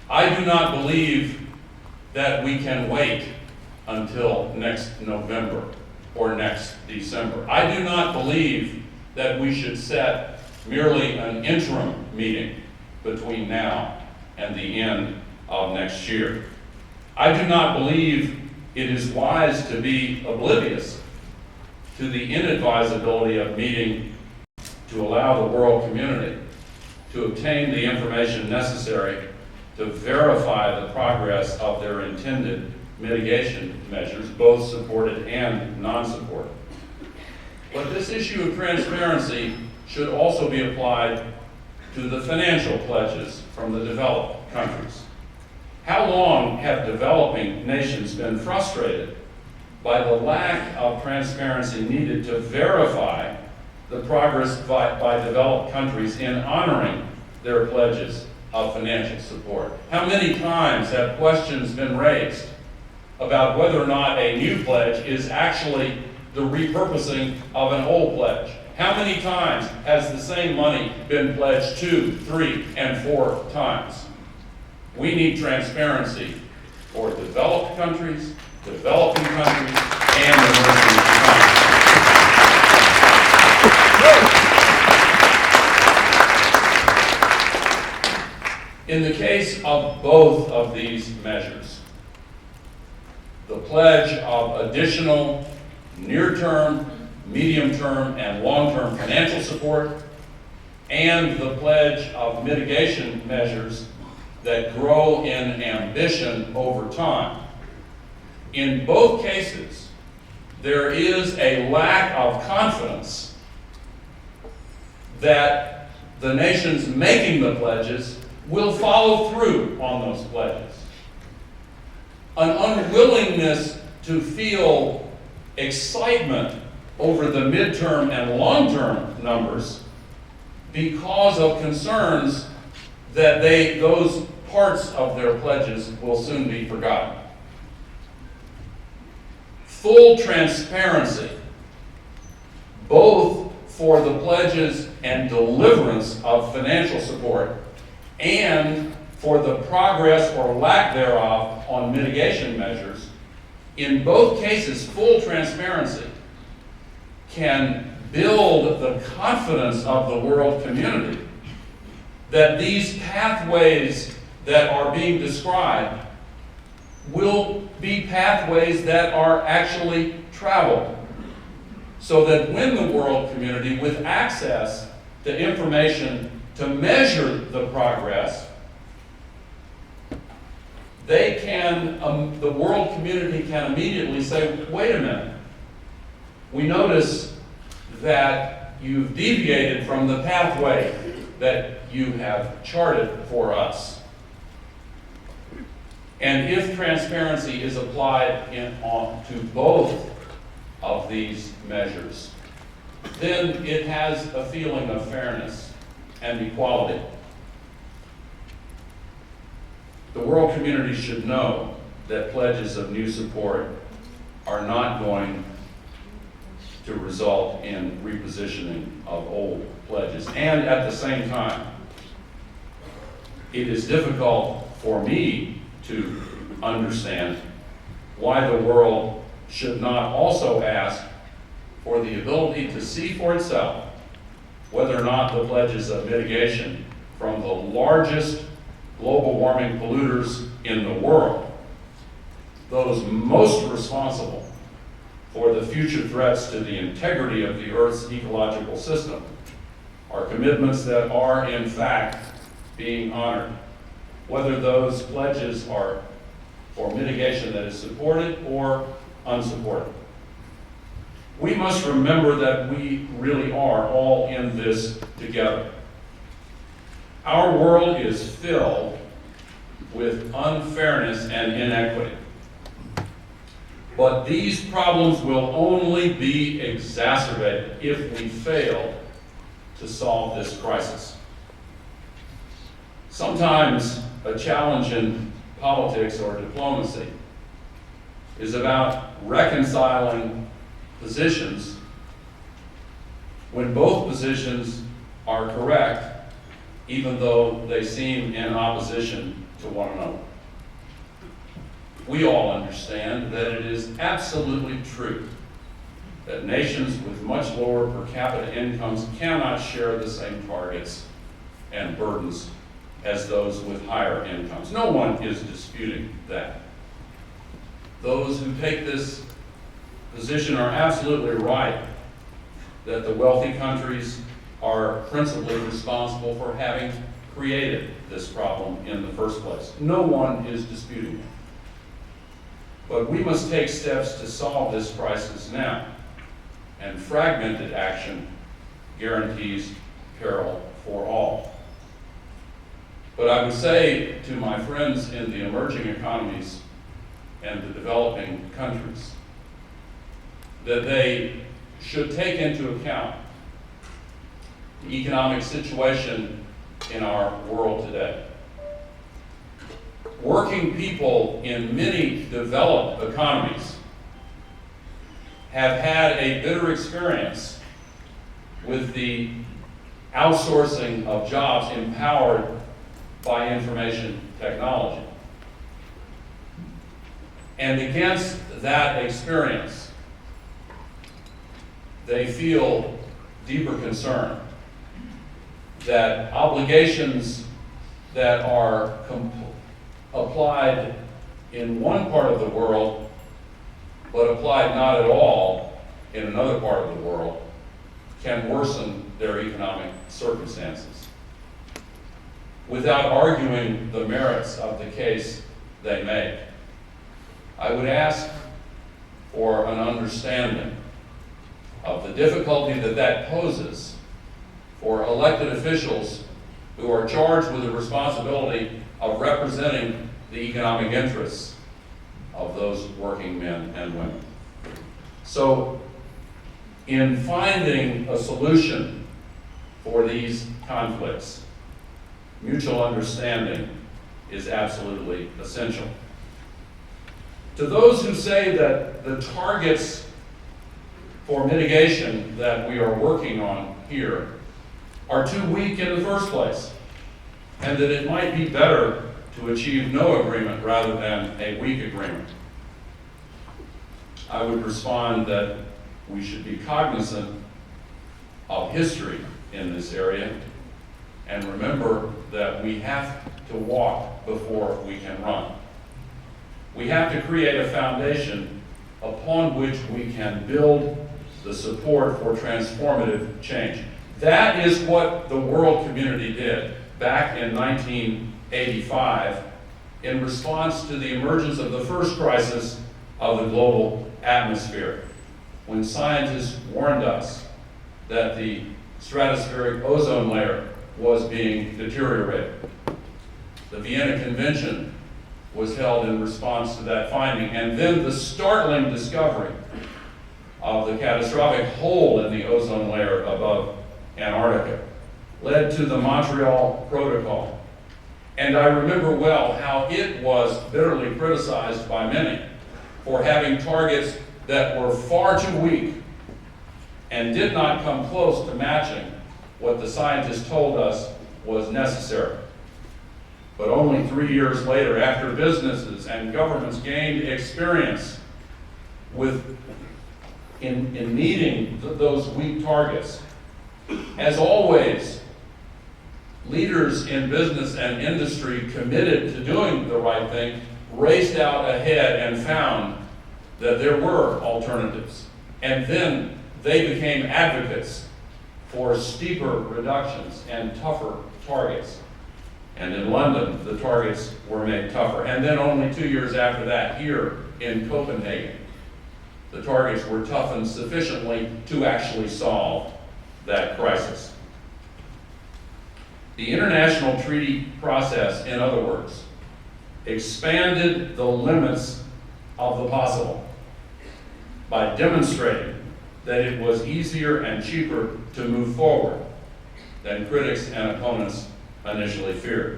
I do not believe that we can wait until next November or next December. I do not believe that we should set merely an interim meeting between now and the end of next year. I do not believe it is wise to be oblivious to the inadvisability of meeting to allow the world community to obtain the information necessary to verify the progress of their intended mitigation measures, both supported and non-supported. But this issue of transparency should also be applied to the financial pledges from the developed countries. How long have developing nations been frustrated by the lack of transparency needed to verify the progress by developed countries in honoring their pledges of financial support? How many times have questions been raised about whether or not a new pledge is actually the repurposing of an old pledge? How many times has the same money been pledged 2, 3, and 4 times? We need transparency for developed countries, developing countries, and emerging economies. In the case of both of these measures, the pledge of additional near-term, medium-term, and long-term financial support, and the pledge of mitigation measures that grow in ambition over time. In both cases, there is a lack of confidence that the nations making the pledges will follow through on those pledges. An unwillingness to feel excitement over the midterm and long-term numbers because of concerns that those parts of their pledges will soon be forgotten. Full transparency, both for the pledges and deliverance of financial support and for the progress or lack thereof on mitigation measures, in both cases, full transparency can build the confidence of the world community that these pathways that are being described will be pathways that are actually traveled, so that when the world community, with access to information to measure the progress, they can, the world community can immediately say, wait a minute, we notice that you've deviated from the pathway that you have charted for us. And if transparency is applied to both of these measures, then it has a feeling of fairness and equality. The world community should know that pledges of new support are not going to result in repositioning of old pledges. And at the same time, it is difficult for me to understand why the world should not also ask for the ability to see for itself whether or not the pledges of mitigation from the largest global warming polluters in the world, those most responsible for the future threats to the integrity of the Earth's ecological system, are commitments that are in fact being honored, whether those pledges are for mitigation that is supported or unsupported. We must remember that we really are all in this together. Our world is filled with unfairness and inequity. But these problems will only be exacerbated if we fail to solve this crisis. Sometimes a challenge in politics or diplomacy is about reconciling positions when both positions are correct even though they seem in opposition to one another. We all understand that it is absolutely true that nations with much lower per capita incomes cannot share the same targets and burdens as those with higher incomes. No one is disputing that. Those who take this position are absolutely right that the wealthy countries are principally responsible for having created this problem in the first place. No one is disputing it. But we must take steps to solve this crisis now, and fragmented action guarantees peril for all. But I would say to my friends in the emerging economies and the developing countries that they should take into account the economic situation in our world today. Working people in many developed economies have had a bitter experience with the outsourcing of jobs empowered by information technology. And against that experience, they feel deeper concern that obligations that are applied in one part of the world, but applied not at all in another part of the world, can worsen their economic circumstances. Without arguing the merits of the case they make, I would ask for an understanding of the difficulty that that poses for elected officials who are charged with the responsibility of representing the economic interests of those working men and women. So, in finding a solution for these conflicts, mutual understanding is absolutely essential. To those who say that the targets for mitigation that we are working on here are too weak in the first place, and that it might be better to achieve no agreement rather than a weak agreement, I would respond that we should be cognizant of history in this area and remember that we have to walk before we can run. We have to create a foundation upon which we can build the support for transformative change. That is what the world community did back in 1985 in response to the emergence of the first crisis of the global atmosphere, when scientists warned us that the stratospheric ozone layer was being deteriorated. The Vienna Convention was held in response to that finding, and then the startling discovery of the catastrophic hole in the ozone layer above Antarctica led to the Montreal Protocol. And I remember well how it was bitterly criticized by many for having targets that were far too weak and did not come close to matching what the scientists told us was necessary. But only 3 years later, after businesses and governments gained experience in meeting those weak targets, as always, leaders in business and industry committed to doing the right thing raced out ahead and found that there were alternatives. And then they became advocates for steeper reductions and tougher targets. And in London, the targets were made tougher. And then only 2 years after that, here in Copenhagen, the targets were toughened sufficiently to actually solve that crisis. The international treaty process, in other words, expanded the limits of the possible by demonstrating that it was easier and cheaper to move forward than critics and opponents initially feared.